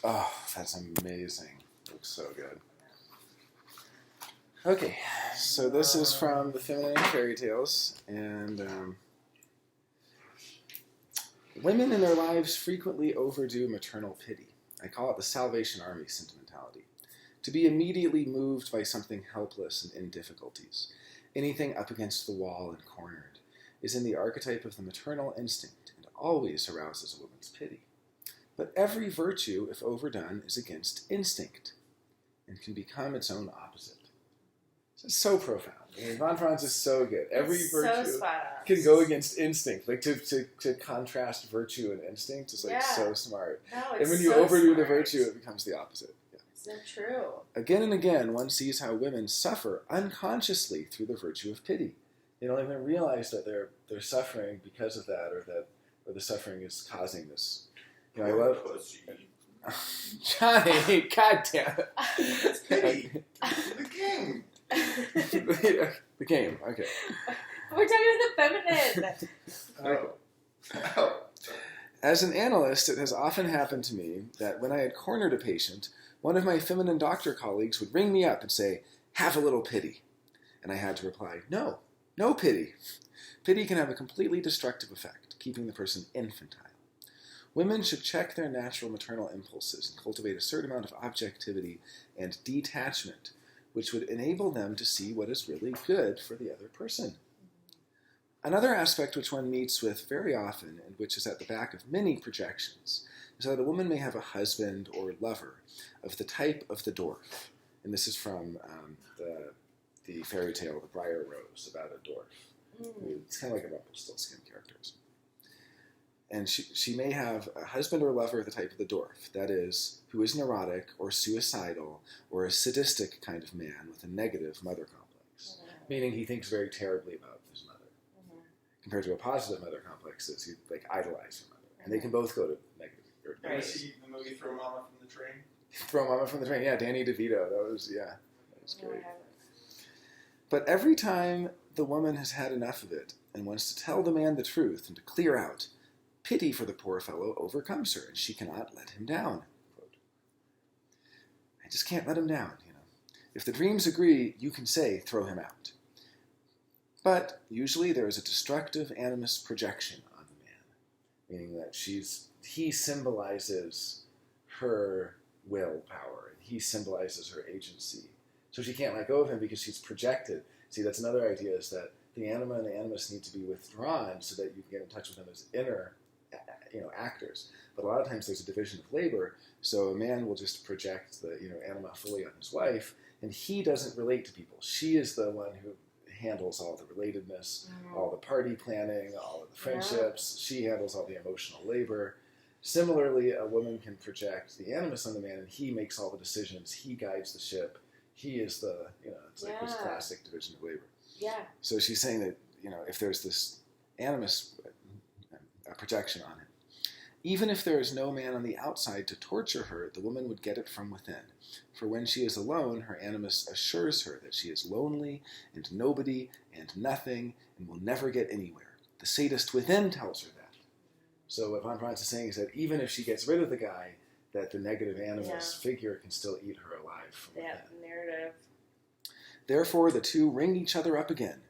Oh, that's amazing. Looks so good. Okay, so this is from the Feminine Fairytales, and women in their lives frequently overdo maternal pity. I call it the Salvation Army sentimentality. To be immediately moved by something helpless and in difficulties, anything up against the wall and cornered, is in the archetype of the maternal instinct and always arouses a woman's pity. But every virtue, if overdone, is against instinct and can become its own opposite. It's so profound. I mean, Von Franz is so good. Every virtue can go against instinct. Like to contrast virtue and instinct is like so smart. No, and when you overdo the virtue, it becomes the opposite. Yeah. Isn't true? Again and again, one sees how women suffer unconsciously through the virtue of pity. They don't even realize that they're suffering because of that, or the suffering is causing this. You know, I love Johnny. God damn it! It's pity. The king. The game. Okay. We're talking about the feminine. Oh. As an analyst, it has often happened to me that when I had cornered a patient, one of my feminine doctor colleagues would ring me up and say, "Have a little pity," and I had to reply, "No, no pity." Pity can have a completely destructive effect, keeping the person infantile. Women should check their natural maternal impulses and cultivate a certain amount of objectivity and detachment, which would enable them to see what is really good for the other person. Another aspect which one meets with very often, and which is at the back of many projections, is that a woman may have a husband or lover of the type of the dwarf. And this is from the fairy tale, The Briar Rose, about a dwarf. It's kind of like a Rumpelstiltskin characters. And she may have a husband or lover of the type of the dwarf, that is, who is neurotic or suicidal or a sadistic kind of man with a negative mother complex, meaning he thinks very terribly about his mother, compared to a positive mother complex that's he like idolize her mother, and they can both go to negative. Did you see the movie Throw Mama from the Train? Throw Mama from the Train, yeah, Danny DeVito, that was great. But every time the woman has had enough of it and wants to tell the man the truth and to clear out, pity for the poor fellow overcomes her, and she cannot let him down. Quote, I just can't let him down, you know. If the dreams agree, you can say, throw him out. But usually there is a destructive animus projection on the man, meaning that he symbolizes her willpower, and he symbolizes her agency. So she can't let go of him because she's projected. See, that's another idea, is that the anima and the animus need to be withdrawn so that you can get in touch with them as inner actors. But a lot of times there's a division of labor, so a man will just project the anima fully on his wife, and he doesn't relate to people. She is the one who handles all the relatedness, all the party planning, all of the friendships. She handles all the emotional labor. Similarly, a woman can project the animus on the man, and he makes all the decisions. He guides the ship. He is the, it's like this classic division of labor. Yeah. So she's saying that, if there's this animus projection on him, even if there is no man on the outside to torture her, the woman would get it from within. For when she is alone, her animus assures her that she is lonely and nobody and nothing and will never get anywhere. The sadist within tells her that. So what Von Franz is saying is that even if she gets rid of the guy, that the negative animus figure can still eat her alive from within. Narrative. Therefore, the two ring each other up again.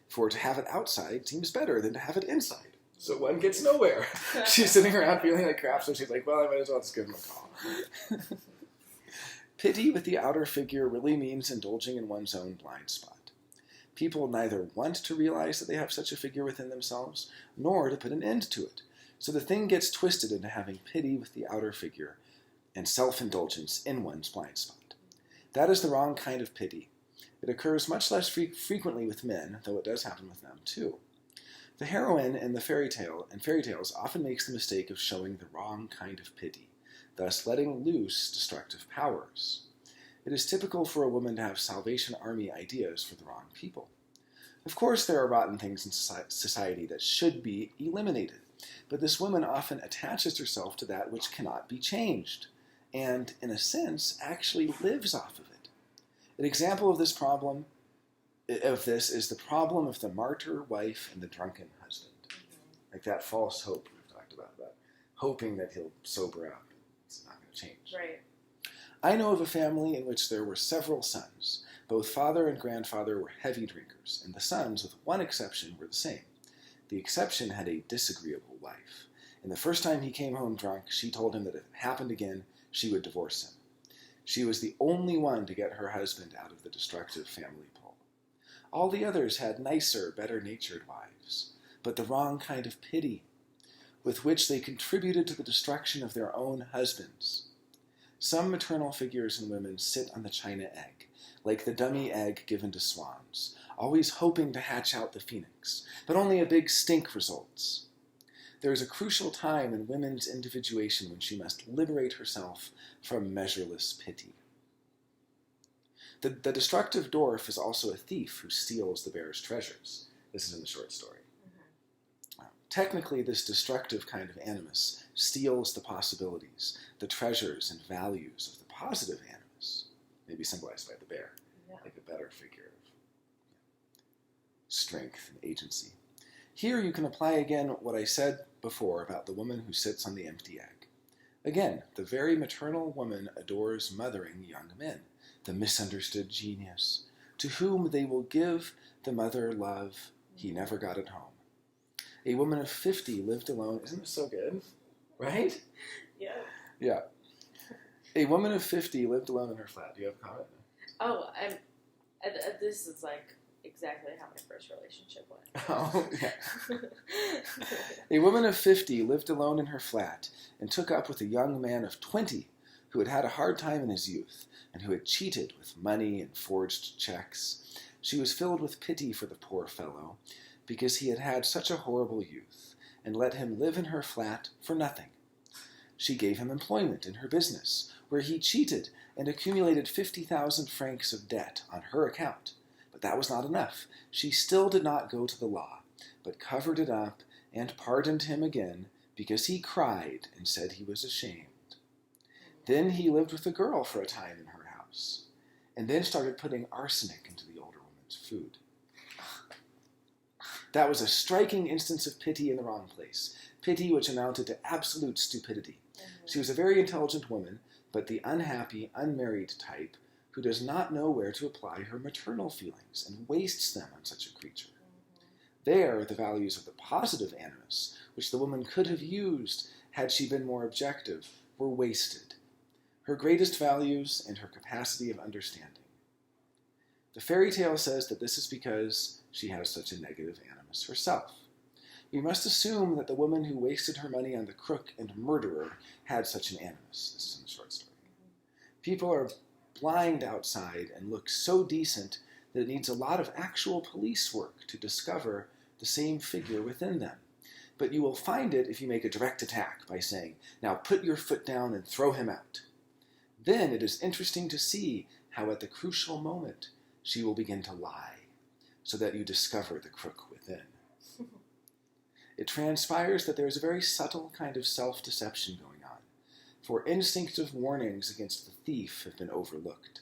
For to have it outside seems better than to have it inside. So one gets nowhere. She's sitting around feeling like crap, so she's like, well, I might as well just give him a call. Pity with the outer figure really means indulging in one's own blind spot. People neither want to realize that they have such a figure within themselves, nor to put an end to it. So the thing gets twisted into having pity with the outer figure and self-indulgence in one's blind spot. That is the wrong kind of pity. It occurs much less frequently with men, though it does happen with them too. The heroine in the fairy tales often makes the mistake of showing the wrong kind of pity, thus letting loose destructive powers. It is typical for a woman to have Salvation Army ideas for the wrong people. Of course, there are rotten things in society that should be eliminated, but this woman often attaches herself to that which cannot be changed, and, in a sense, actually lives off of it. An example of this is the problem of the martyr wife and the drunken husband. Like that false hope we've talked about hoping that he'll sober up. It's not going to change. Right. I know of a family in which there were several sons. Both father and grandfather were heavy drinkers, and the sons, with one exception, were the same. The exception had a disagreeable wife. And the first time he came home drunk, she told him that if it happened again, she would divorce him. She was the only one to get her husband out of the destructive family pull. All the others had nicer, better-natured wives, but the wrong kind of pity, with which they contributed to the destruction of their own husbands. Some maternal figures in women sit on the china egg, like the dummy egg given to swans, always hoping to hatch out the phoenix, but only a big stink results. There is a crucial time in women's individuation when she must liberate herself from measureless pity. The destructive dwarf is also a thief who steals the bear's treasures. This is in the short story. Technically, this destructive kind of animus steals the possibilities, the treasures and values of the positive animus, maybe symbolized by the bear, like a better figure of strength and agency. Here you can apply again what I said before about the woman who sits on the empty egg. Again, the very maternal woman adores mothering young men, the misunderstood genius, to whom they will give the mother love he never got at home. A woman of 50 lived alone. Isn't this so good? Right? Yeah. Yeah. A woman of 50 lived alone in her flat. Do you have a comment? Oh, this is like exactly how my first relationship went. Oh, yeah. A woman of 50 lived alone in her flat and took up with a young man of 20 who had had a hard time in his youth and who had cheated with money and forged checks. She was filled with pity for the poor fellow because he had had such a horrible youth and let him live in her flat for nothing. She gave him employment in her business, where he cheated and accumulated 50,000 francs of debt on her account. But that was not enough. She still did not go to the law, but covered it up and pardoned him again because he cried and said he was ashamed. Then he lived with a girl for a time in her house, and then started putting arsenic into the older woman's food. That was a striking instance of pity in the wrong place, pity which amounted to absolute stupidity. She was a very intelligent woman, but the unhappy, unmarried type who does not know where to apply her maternal feelings and wastes them on such a creature. There, the values of the positive animus, which the woman could have used had she been more objective, were wasted. Her greatest values and her capacity of understanding. The fairy tale says that this is because she has such a negative animus herself. We must assume that the woman who wasted her money on the crook and murderer had such an animus. This is in the short story. People are blind outside and look so decent that it needs a lot of actual police work to discover the same figure within them. But you will find it if you make a direct attack by saying, "Now put your foot down and throw him out." Then it is interesting to see how at the crucial moment she will begin to lie, so that you discover the crook within. It transpires that there is a very subtle kind of self-deception going on, for instinctive warnings against the thief have been overlooked.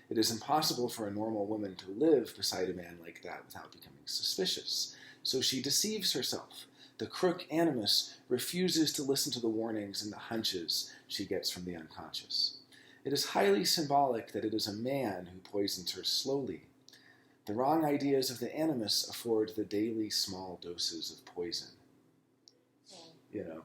It is impossible for a normal woman to live beside a man like that without becoming suspicious, so she deceives herself. The crook animus refuses to listen to the warnings and the hunches she gets from the unconscious. It is highly symbolic that it is a man who poisons her slowly. The wrong ideas of the animus afford the daily small doses of poison.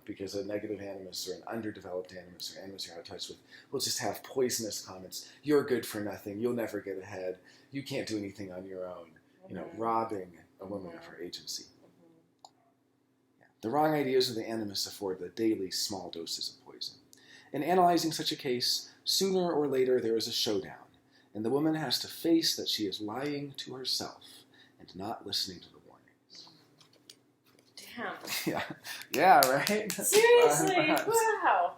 Because a negative animus or an underdeveloped animus or animus you're out of touch with will just have poisonous comments. You're good for nothing. You'll never get ahead. You can't do anything on your own. Robbing a woman of her agency. Yeah. The wrong ideas of the animus afford the daily small doses of poison. In analyzing such a case, sooner or later there is a showdown, and the woman has to face that she is lying to herself and not listening to the warnings. Damn. Yeah, right? Seriously, wow.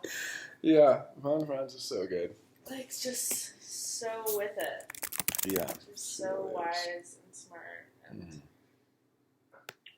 Yeah, Von Franz is so good. Like, just so with it. Yeah. Just so wise and smart. And